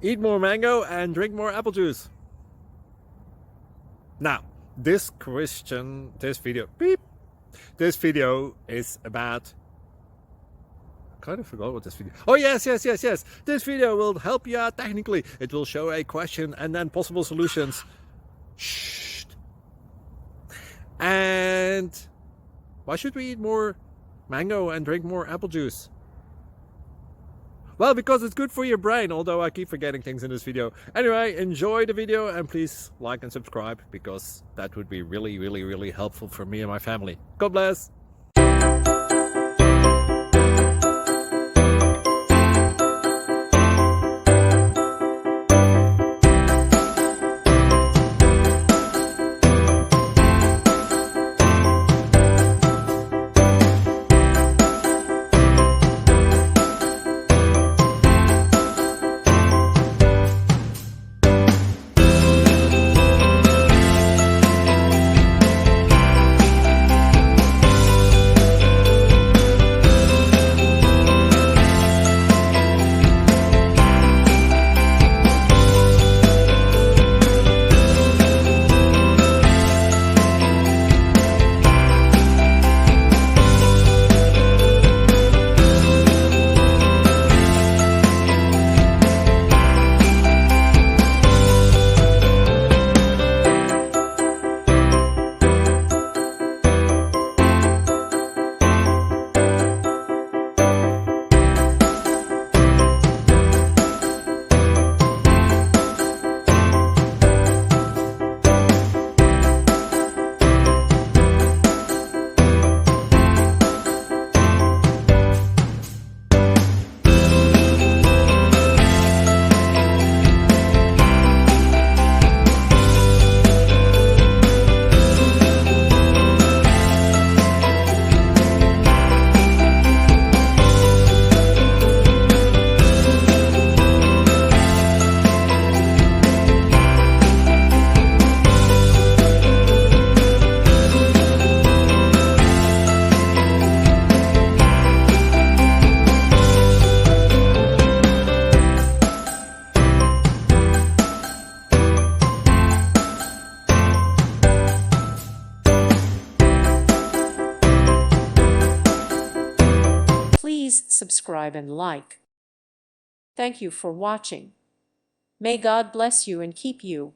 Eat more mango and drink more apple juice. Now, this video is about, I kind of forgot what this video. Oh yes. This video will help you out technically. It will show a question and then possible solutions. Shh. And why should we eat more mango and drink more apple juice? Well, because it's good for your brain, although I keep forgetting things in this video. Anyway, enjoy the video and please like and subscribe, because that would be really helpful for me and my family. God bless! Please subscribe and like. Thank you for watching. May God bless you and keep you.